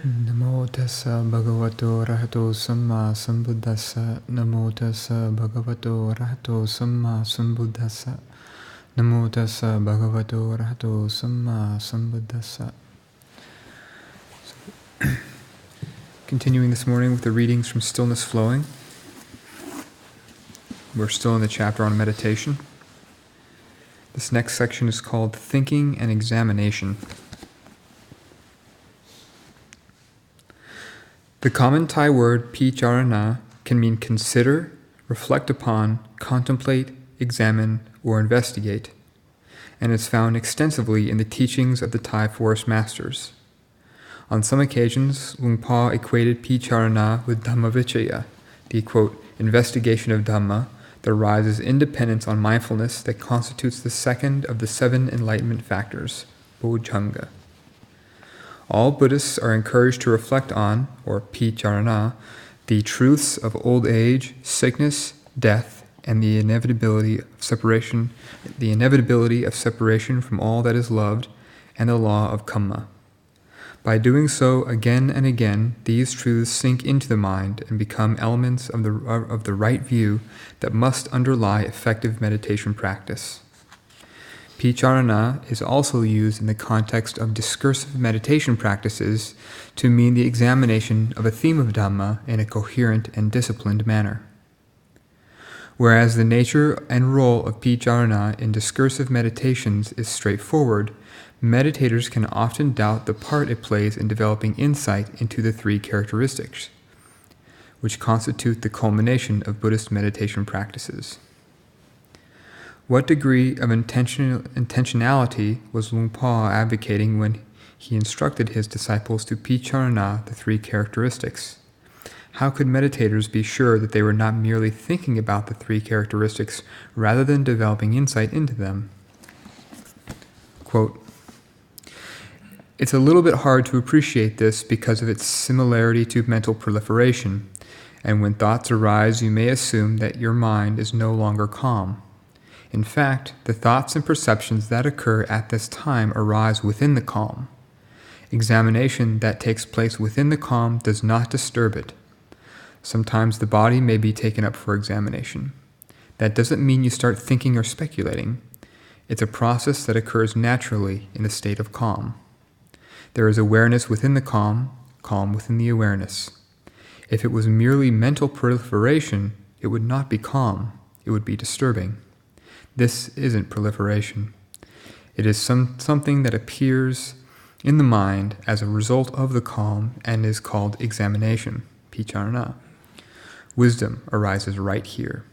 Namo tassa bhagavato arahato samma sambuddhassa. Namo tassa bhagavato arahato samma sambuddhassa. Namo tassa bhagavato arahato samma sambuddhassa. Continuing this morning with the readings from Stillness Flowing. We're still in the chapter on meditation. This next section is called Thinking and Examination. The common Thai word picharana can mean consider, reflect upon, contemplate, examine, or investigate, and is found extensively in the teachings of the Thai forest masters. On some occasions, Luang Por equated picharana with Dhammavichaya, the, quote, investigation of Dhamma that arises independence on mindfulness that constitutes the second of the 7 enlightenment factors, bodhanga. All Buddhists are encouraged to reflect on, or picharana, the truths of old age, sickness, death, and the inevitability of separation from all that is loved, and the law of kamma. By doing so again and again, these truths sink into the mind and become elements of the right view that must underlie effective meditation practice. Picharana is also used in the context of discursive meditation practices to mean the examination of a theme of Dhamma in a coherent and disciplined manner. Whereas the nature and role of picharana in discursive meditations is straightforward, meditators can often doubt the part it plays in developing insight into the 3 characteristics, which constitute the culmination of Buddhist meditation practices. What degree of intentionality was Luang Por advocating when he instructed his disciples to picharana the 3 characteristics? How could meditators be sure that they were not merely thinking about the 3 characteristics rather than developing insight into them? Quote, "It's a little bit hard to appreciate this because of its similarity to mental proliferation, and when thoughts arise you may assume that your mind is no longer calm. In fact, the thoughts and perceptions that occur at this time arise within the calm. Examination that takes place within the calm does not disturb it. Sometimes the body may be taken up for examination. That doesn't mean you start thinking or speculating. It's a process that occurs naturally in a state of calm. There is awareness within the calm, calm within the awareness. If it was merely mental proliferation, it would not be calm, it would be disturbing. This isn't proliferation. It is something that appears in the mind as a result of the calm and is called examination, picharana. Wisdom arises right here."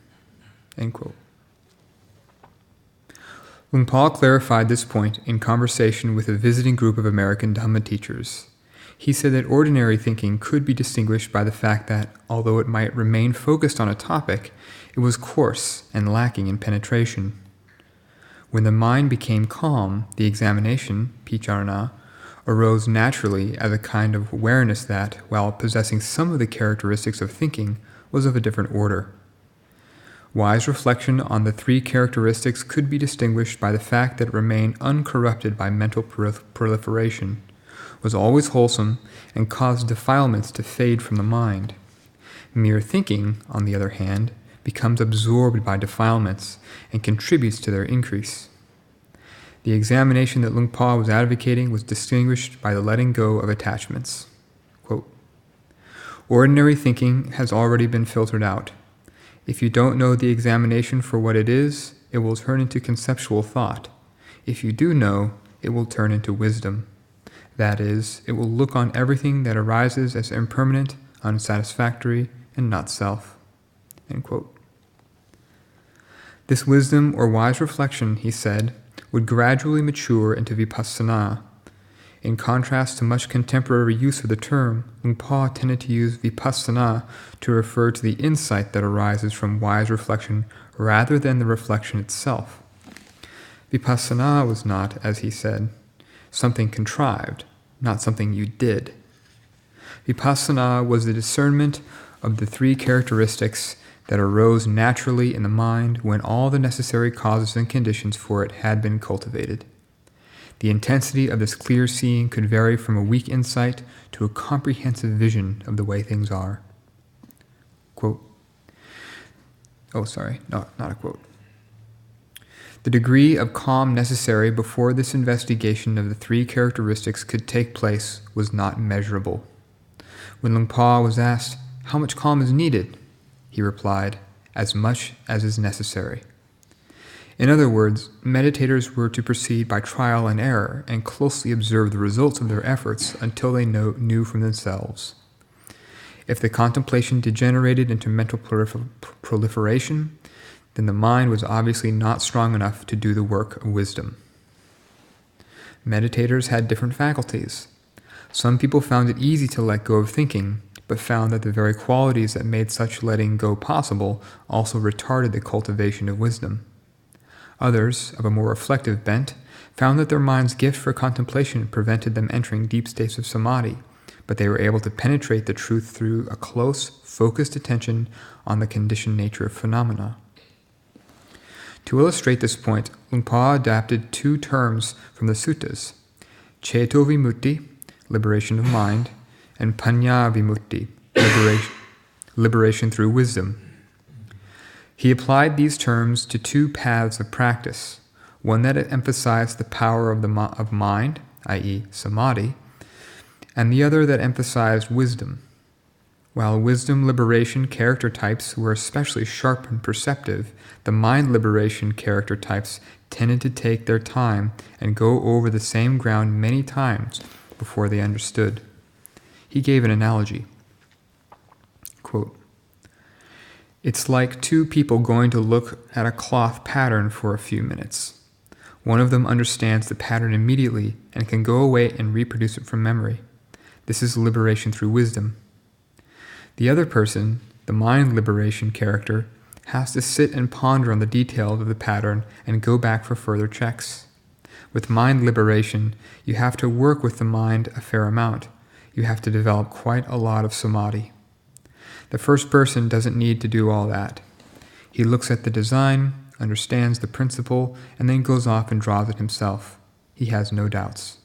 End quote. Luang Por clarified this point in conversation with a visiting group of American Dhamma teachers. He said that ordinary thinking could be distinguished by the fact that, although it might remain focused on a topic, it was coarse and lacking in penetration. When the mind became calm, the examination, picharana, arose naturally as a kind of awareness that, while possessing some of the characteristics of thinking, was of a different order. Wise reflection on the 3 characteristics could be distinguished by the fact that it remained uncorrupted by mental proliferation, was always wholesome, and caused defilements to fade from the mind. Mere thinking, on the other hand, becomes absorbed by defilements and contributes to their increase. The examination that Luang Por was advocating was distinguished by the letting go of attachments. Quote, "Ordinary thinking has already been filtered out. If you don't know the examination for what it is, it will turn into conceptual thought. If you do know, it will turn into wisdom. That is, it will look on everything that arises as impermanent, unsatisfactory, and not self." End quote. This wisdom or wise reflection, he said, would gradually mature into vipassana. In contrast to much contemporary use of the term, Luang Por tended to use vipassana to refer to the insight that arises from wise reflection rather than the reflection itself. Vipassana was not, as he said, something contrived, not something you did. Vipassana was the discernment of the 3 characteristics that arose naturally in the mind when all the necessary causes and conditions for it had been cultivated. The intensity of this clear seeing could vary from a weak insight to a comprehensive vision of the way things are. Quote. Not a quote. The degree of calm necessary before this investigation of the three characteristics could take place was not measurable. When Luang Por was asked, "How much calm is needed?" he replied, "As much as is necessary." In other words, meditators were to proceed by trial and error and closely observe the results of their efforts until they knew from themselves. If the contemplation degenerated into mental proliferation, then the mind was obviously not strong enough to do the work of wisdom. Meditators had different faculties. Some people found it easy to let go of thinking, but found that the very qualities that made such letting go possible also retarded the cultivation of wisdom. Others, of a more reflective bent, found that their mind's gift for contemplation prevented them entering deep states of samadhi, but they were able to penetrate the truth through a close, focused attention on the conditioned nature of phenomena. To illustrate this point, Luang Por adapted two terms from the suttas, Ceto Vimutti, liberation of mind, and Panya Vimutti, liberation through wisdom. He applied these terms to two paths of practice, one that emphasized the power of mind, i.e. samadhi, and the other that emphasized wisdom. While wisdom liberation character types were especially sharp and perceptive, the mind liberation character types tended to take their time and go over the same ground many times before they understood. He gave an analogy. Quote, "It's like two people going to look at a cloth pattern for a few minutes. One of them understands the pattern immediately and can go away and reproduce it from memory. This is liberation through wisdom. The other person, the mind liberation character, has to sit and ponder on the details of the pattern and go back for further checks. With mind liberation, you have to work with the mind a fair amount. You have to develop quite a lot of samadhi. The first person doesn't need to do all that. He looks at the design, understands the principle, and then goes off and draws it himself. He has no doubts.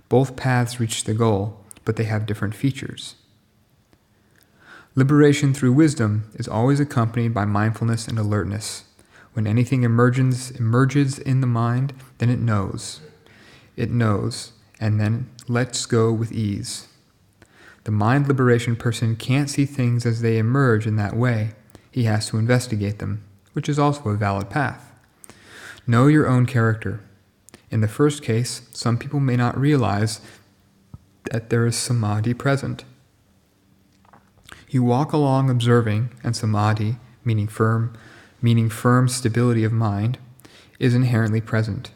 Both paths reach the goal, but they have different features. Liberation through wisdom is always accompanied by mindfulness and alertness. When anything emerges in the mind, then it knows. It knows, and then lets go with ease. The mind liberation person can't see things as they emerge in that way. He has to investigate them, which is also a valid path. Know your own character. In the first case, some people may not realize that there is samadhi present. You walk along observing, and samadhi, meaning firm stability of mind, is inherently present.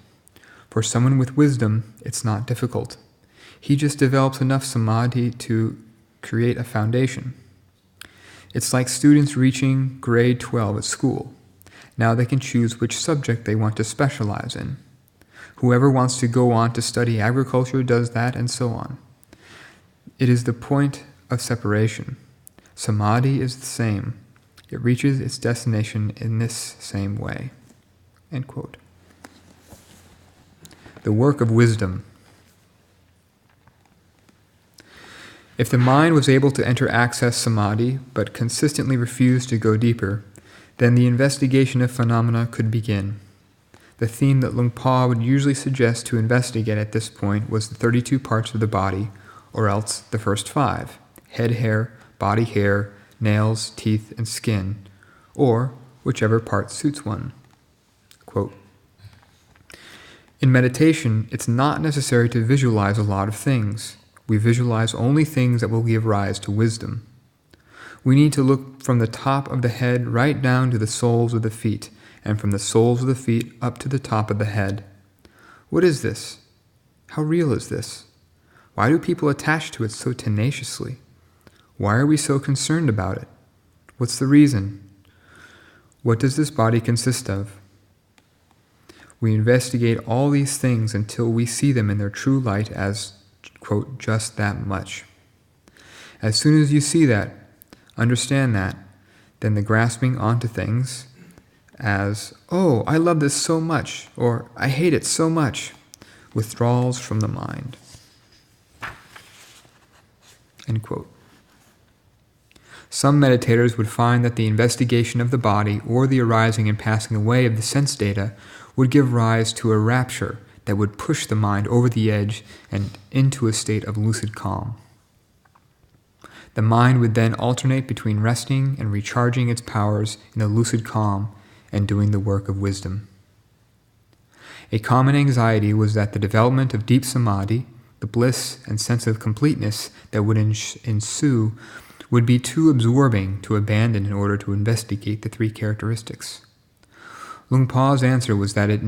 For someone with wisdom, it's not difficult. He just develops enough samadhi to create a foundation. It's like students reaching grade 12 at school. Now they can choose which subject they want to specialize in. Whoever wants to go on to study agriculture does that, and so on. It is the point of separation. Samadhi is the same. It reaches its destination in this same way." End quote. The work of wisdom. If the mind was able to enter access samadhi, but consistently refused to go deeper, then the investigation of phenomena could begin. The theme that Luang Por would usually suggest to investigate at this point was the 32 parts of the body, or else the first 5, head hair, body hair, nails, teeth, and skin, or whichever part suits one. Quote, "In meditation, it's not necessary to visualize a lot of things. We visualize only things that will give rise to wisdom. We need to look from the top of the head right down to the soles of the feet, and from the soles of the feet up to the top of the head. What is this? How real is this? Why do people attach to it so tenaciously? Why are we so concerned about it? What's the reason? What does this body consist of? We investigate all these things until we see them in their true light as, quote, just that much. As soon as you see that, understand that, then the grasping onto things as, oh, I love this so much, or I hate it so much, withdrawals from the mind. End quote. Some meditators would find that the investigation of the body or the arising and passing away of the sense data would give rise to a rapture that would push the mind over the edge and into a state of lucid calm. The mind would then alternate between resting and recharging its powers in a lucid calm and doing the work of wisdom. A common anxiety was that the development of deep samadhi, the bliss and sense of completeness that would ensue, would be too absorbing to abandon in order to investigate the three characteristics. Luang Pa's answer was that it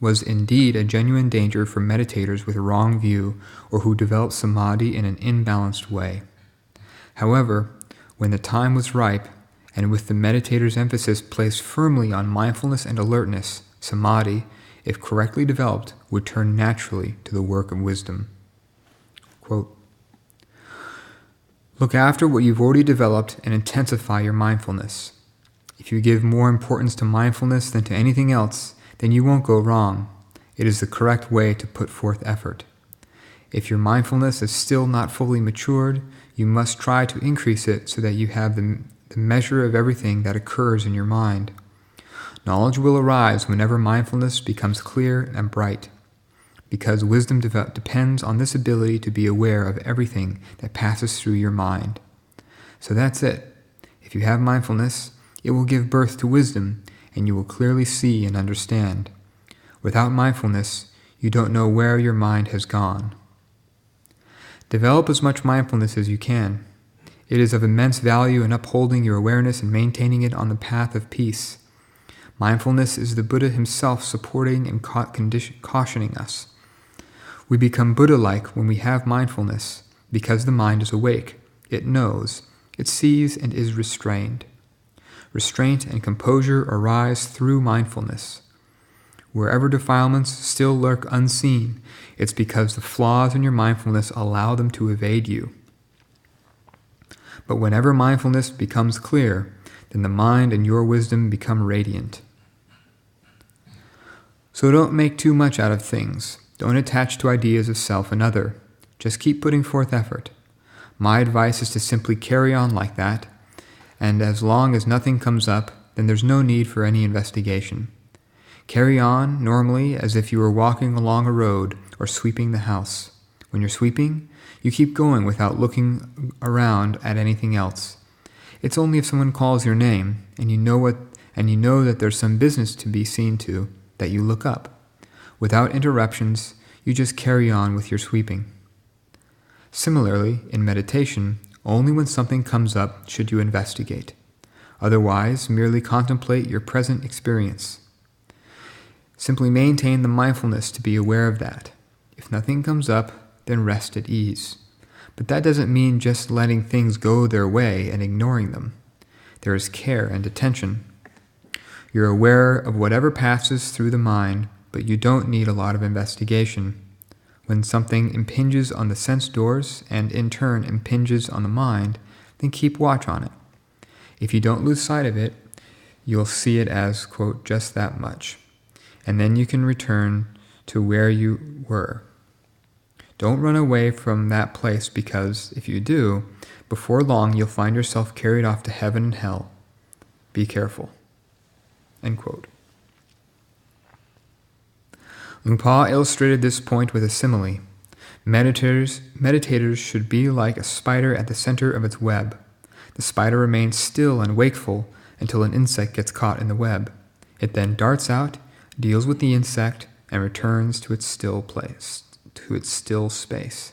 was indeed a genuine danger for meditators with a wrong view or who developed samadhi in an imbalanced way. However, when the time was ripe, and with the meditator's emphasis placed firmly on mindfulness and alertness, samadhi, if correctly developed, would turn naturally to the work of wisdom. Quote, "Look after what you've already developed and intensify your mindfulness. If you give more importance to mindfulness than to anything else, then you won't go wrong. It is the correct way to put forth effort. If your mindfulness is still not fully matured, you must try to increase it so that you have the measure of everything that occurs in your mind. Knowledge will arise whenever mindfulness becomes clear and bright, because wisdom depends on this ability to be aware of everything that passes through your mind. So that's it. If you have mindfulness, it will give birth to wisdom, and you will clearly see and understand. Without mindfulness, you don't know where your mind has gone. Develop as much mindfulness as you can. It is of immense value in upholding your awareness and maintaining it on the path of peace. Mindfulness is the Buddha himself supporting and cautioning us. We become Buddha-like when we have mindfulness, because the mind is awake, it knows, it sees and is restrained. Restraint and composure arise through mindfulness. Wherever defilements still lurk unseen, it's because the flaws in your mindfulness allow them to evade you. But whenever mindfulness becomes clear, then the mind and your wisdom become radiant. So don't make too much out of things. Don't attach to ideas of self and other. Just keep putting forth effort. My advice is to simply carry on like that, and as long as nothing comes up, then there's no need for any investigation. Carry on normally as if you were walking along a road or sweeping the house. When you're sweeping, you keep going without looking around at anything else. It's only if someone calls your name and you know that there's some business to be seen to that you look up. Without interruptions, you just carry on with your sweeping. Similarly, in meditation, only when something comes up should you investigate. Otherwise, merely contemplate your present experience. Simply maintain the mindfulness to be aware of that. If nothing comes up, then rest at ease. But that doesn't mean just letting things go their way and ignoring them. There is care and attention. You're aware of whatever passes through the mind, but you don't need a lot of investigation. When something impinges on the sense doors and in turn impinges on the mind, then keep watch on it. If you don't lose sight of it, you'll see it as, quote, just that much. And then you can return to where you were. Don't run away from that place because, if you do, before long you'll find yourself carried off to heaven and hell. Be careful. End quote. Luang Pa illustrated this point with a simile. Meditators should be like a spider at the center of its web. The spider remains still and wakeful until an insect gets caught in the web. It then darts out, deals with the insect, and returns to its still space.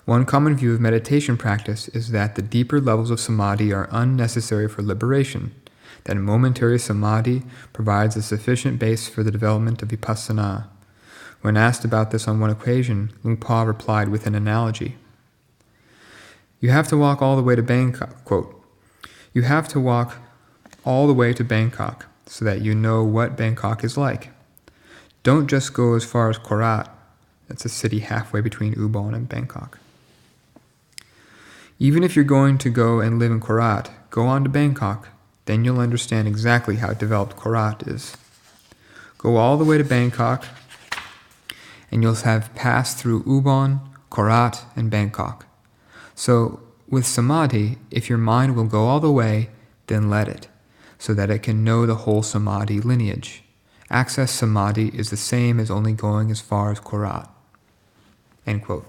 One common view of meditation practice is that the deeper levels of samadhi are unnecessary for liberation, that momentary samadhi provides a sufficient base for the development of vipassana. When asked about this on one occasion, Luang Pa replied with an analogy. You have to walk all the way to Bangkok, quote, you have to walk all the way to Bangkok so that you know what Bangkok is like. Don't just go as far as Korat. That's a city halfway between Ubon and Bangkok. Even if you're going to go and live in Korat, go on to Bangkok. Then you'll understand exactly how developed Korat is. Go all the way to Bangkok, and you'll have passed through Ubon, Korat, and Bangkok. So, with samadhi, if your mind will go all the way, then let it, so that it can know the whole samadhi lineage. Access samadhi is the same as only going as far as Korat. End quote.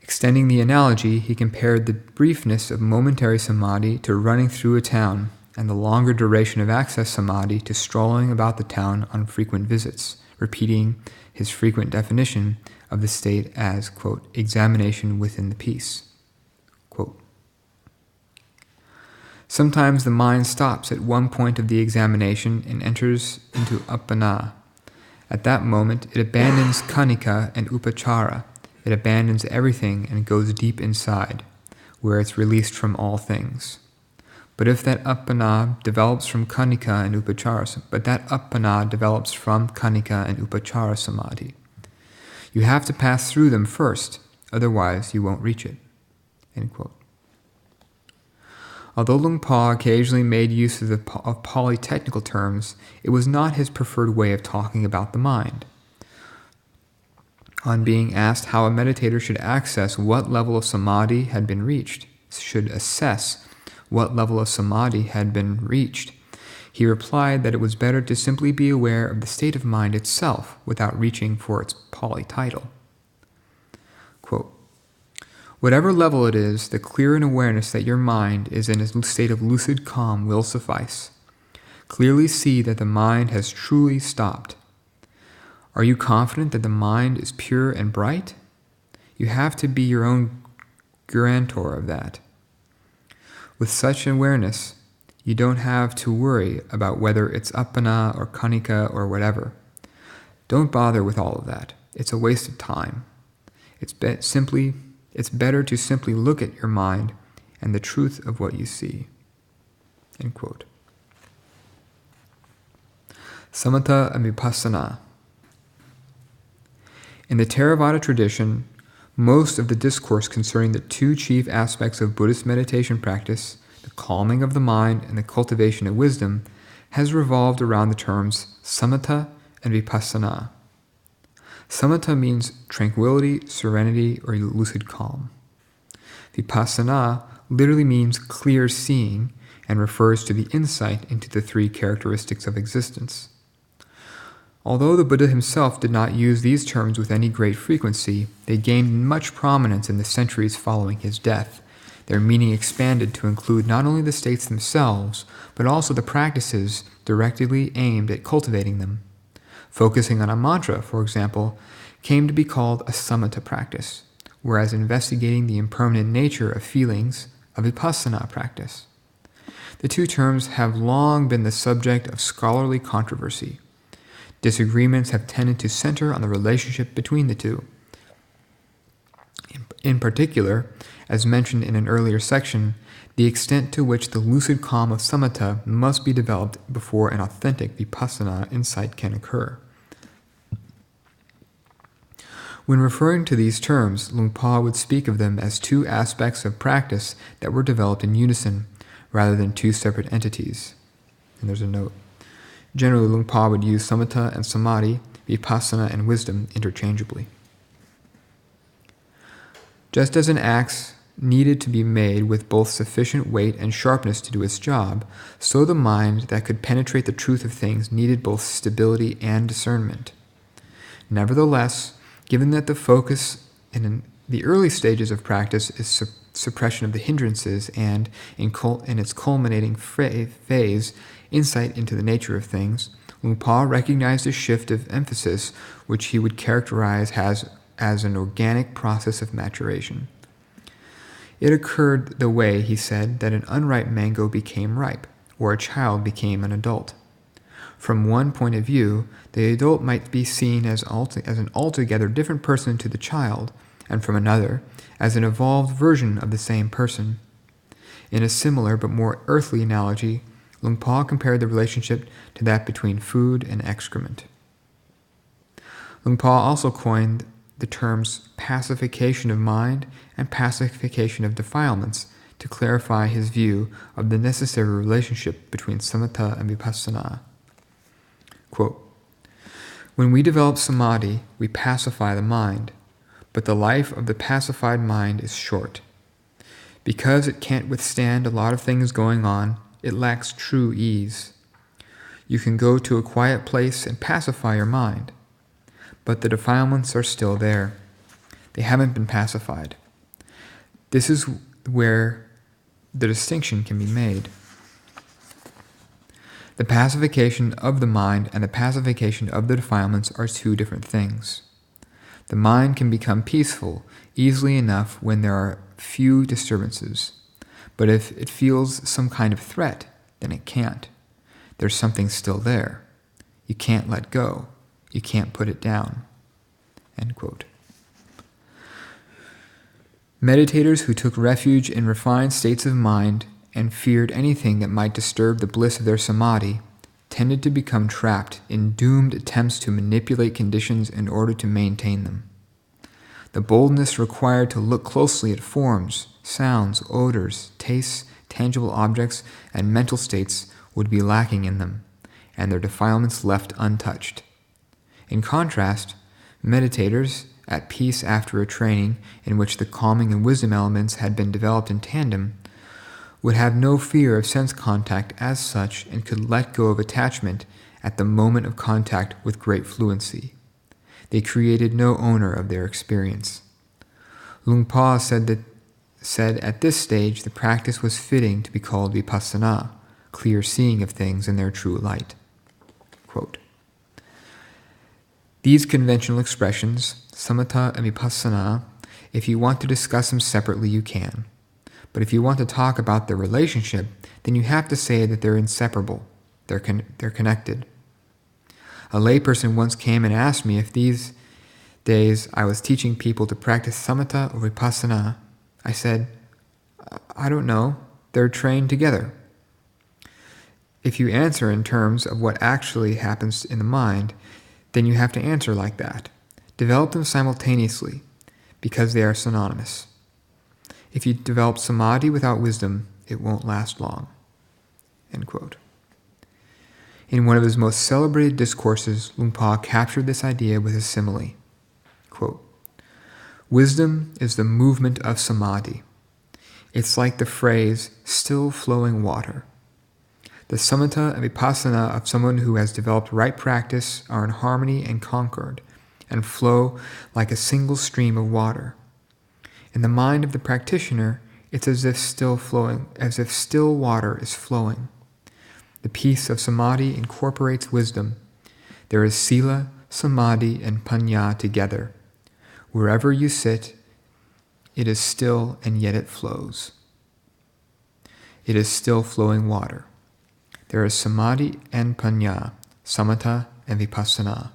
Extending the analogy, he compared the briefness of momentary samadhi to running through a town, and the longer duration of access samadhi to strolling about the town on frequent visits, repeating his frequent definition of the state as, quote, examination within the peace. Quote, sometimes the mind stops at one point of the examination and enters into appana. At that moment, it abandons kanika and upachara. It abandons everything and goes deep inside, where it's released from all things. But if that appana develops from kanika and upachara samadhi, you have to pass through them first, otherwise you won't reach it. End quote. Although Luang Por occasionally made use of polytechnical terms, it was not his preferred way of talking about the mind. On being asked how a meditator should assess what level of samadhi had been reached, he replied that it was better to simply be aware of the state of mind itself without reaching for its Pali title. Quote, whatever level it is, the clear awareness that your mind is in a state of lucid calm will suffice. Clearly see that the mind has truly stopped. Are you confident that the mind is pure and bright? You have to be your own guarantor of that. With such awareness, you don't have to worry about whether it's appana or kanika or whatever. Don't bother with all of that. It's a waste of time. It's better to simply look at your mind and the truth of what you see. End quote. Samatha and Vipassana. In the Theravada tradition, most of the discourse concerning the two chief aspects of Buddhist meditation practice, the calming of the mind and the cultivation of wisdom, has revolved around the terms samatha and vipassana. Samatha means tranquility, serenity, or lucid calm. Vipassana literally means clear seeing and refers to the insight into the three characteristics of existence. Although the Buddha himself did not use these terms with any great frequency, they gained much prominence in the centuries following his death. Their meaning expanded to include not only the states themselves, but also the practices directly aimed at cultivating them. Focusing on a mantra, for example, came to be called a samatha practice, whereas investigating the impermanent nature of feelings, a vipassana practice. The two terms have long been the subject of scholarly controversy. Disagreements have tended to center on the relationship between the two. In particular, as mentioned in an earlier section, the extent to which the lucid calm of samatha must be developed before an authentic vipassana insight can occur. When referring to these terms, Luang Por would speak of them as two aspects of practice that were developed in unison, rather than two separate entities. And there's a note. Generally, Luang Por would use samatha and samadhi, vipassana and wisdom interchangeably. Just as an axe needed to be made with both sufficient weight and sharpness to do its job, so the mind that could penetrate the truth of things needed both stability and discernment. Nevertheless, given that the focus in the early stages of practice is suppression of the hindrances and, in its culminating phase, insight into the nature of things, Luang Por recognized a shift of emphasis which he would characterize as an organic process of maturation. It occurred the way, he said, that an unripe mango became ripe, or a child became an adult. From one point of view, the adult might be seen as an altogether different person to the child, and from another, as an evolved version of the same person. In a similar but more earthly analogy, Luang Por compared the relationship to that between food and excrement. Luang Por also coined the terms pacification of mind and pacification of defilements to clarify his view of the necessary relationship between samatha and vipassana. Quote, when we develop samadhi, we pacify the mind, but the life of the pacified mind is short. Because it can't withstand a lot of things going on, it lacks true ease. You can go to a quiet place and pacify your mind, but the defilements are still there. They haven't been pacified. This is where the distinction can be made. The pacification of the mind and the pacification of the defilements are two different things. The mind can become peaceful easily enough when there are few disturbances, but if it feels some kind of threat, then it can't. There's something still there. You can't let go. You can't put it down. End quote. Meditators who took refuge in refined states of mind and feared anything that might disturb the bliss of their samadhi tended to become trapped in doomed attempts to manipulate conditions in order to maintain them. The boldness required to look closely at forms, sounds, odors, tastes, tangible objects, and mental states would be lacking in them, and their defilements left untouched. In contrast, meditators, at peace after a training in which the calming and wisdom elements had been developed in tandem, would have no fear of sense contact as such and could let go of attachment at the moment of contact with great fluency. They created no owner of their experience. Luang Por said at this stage the practice was fitting to be called vipassana, clear seeing of things in their true light. Quote, these conventional expressions, samatha and vipassana, if you want to discuss them separately, you can. But if you want to talk about their relationship, then you have to say that they're inseparable. They're connected. A layperson once came and asked me if these days I was teaching people to practice samatha or vipassana. I said, I don't know. They're trained together. If you answer in terms of what actually happens in the mind, then you have to answer like that. Develop them simultaneously, because they are synonymous. If you develop samadhi without wisdom, it won't last long. End quote. In one of his most celebrated discourses, Luang Por captured this idea with a simile. Quote, wisdom is the movement of samadhi. It's like the phrase, still flowing water. The samatha and vipassana of someone who has developed right practice are in harmony and concord, and flow like a single stream of water. In the mind of the practitioner, it's as if still water is flowing. The peace of samadhi incorporates wisdom. There is sila, samadhi, and panya together. Wherever you sit, it is still and yet it flows. It is still flowing water. There is samadhi and panya, samatha and vipassana.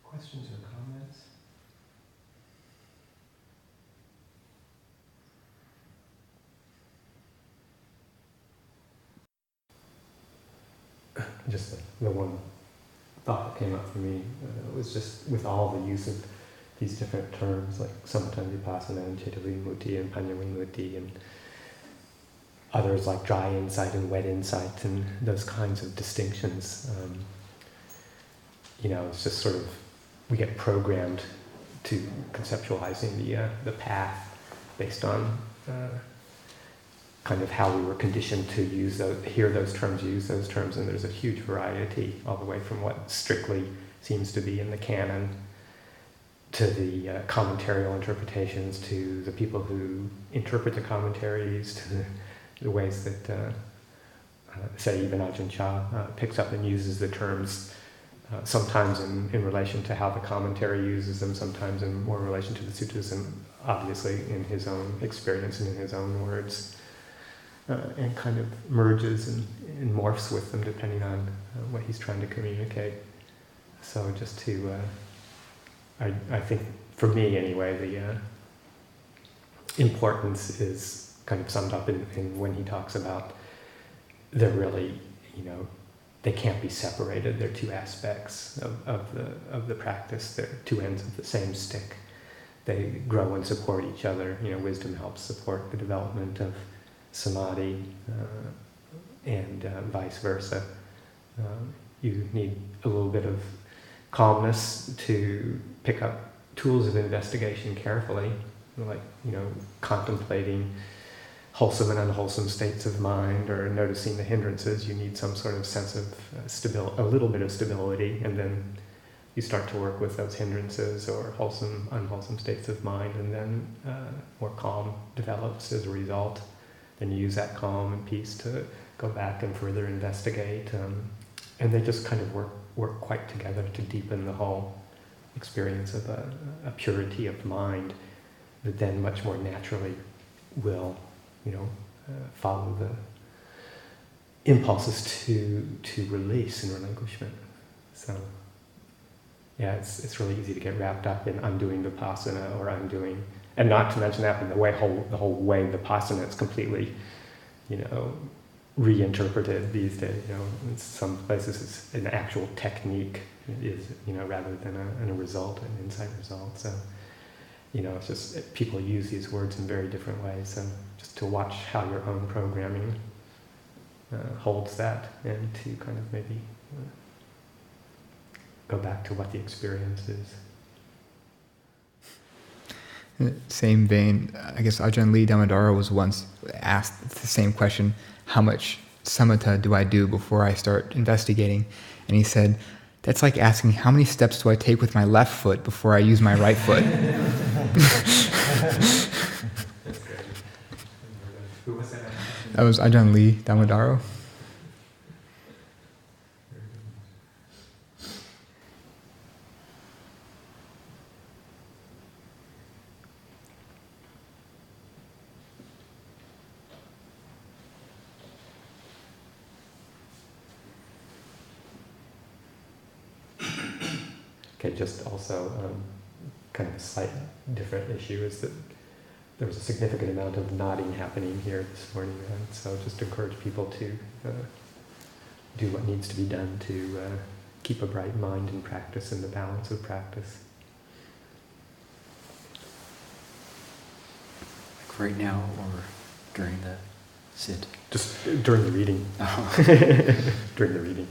Questions or comments? Just the one thought that came up for me was just with all the use of these different terms like samatha vipassana and citta vimutti and panya vimutti and others like dry insight and wet insight and those kinds of distinctions. It's just sort of we get programmed to conceptualizing the path based on kind of how we were conditioned to hear those terms, use those terms, and there's a huge variety all the way from what strictly seems to be in the canon to the commentarial interpretations, to the people who interpret the commentaries, to the ways that, say, even Ajahn Chah picks up and uses the terms, sometimes in relation to how the commentary uses them, sometimes in more relation to the sutras, and obviously in his own experience and in his own words, and kind of merges and morphs with them depending on what he's trying to communicate. So just to, I think, for me anyway, the importance is kind of summed up in when he talks about they're really, they can't be separated. They're two aspects of the practice. They're two ends of the same stick. They grow and support each other. Wisdom helps support the development of samadhi, and vice versa. You need a little bit of calmness to pick up tools of investigation carefully, like, contemplating wholesome and unwholesome states of mind, or noticing the hindrances. You need some sort of sense of stability, a little bit of stability, and then you start to work with those hindrances or wholesome, unwholesome states of mind, and then more calm develops as a result. Then you use that calm and peace to go back and further investigate, and they just kind of work quite together to deepen the whole experience of a purity of mind that then much more naturally will, follow the impulses to release and relinquishment. So, yeah, it's really easy to get wrapped up in undoing vipassana or undoing, and not to mention that, but the whole way vipassana is completely, reinterpreted these days. In some places it's an actual technique, rather than a result, an insight result. So, it's just people use these words in very different ways. So just to watch how your own programming holds that, and to kind of maybe go back to what the experience is. In the same vein, I guess Ajahn Lee Damodara was once asked the same question: how much samatha do I do before I start investigating? And he said, that's like asking, how many steps do I take with my left foot before I use my right foot? Who was that? That was Ajahn Lee Damodara. Okay, just also kind of a slight different issue is that there was a significant amount of nodding happening here this morning, and so just encourage people to do what needs to be done to keep a bright mind in practice and the balance of practice. Like right now or during the sit? Just during the reading. Oh. During the reading.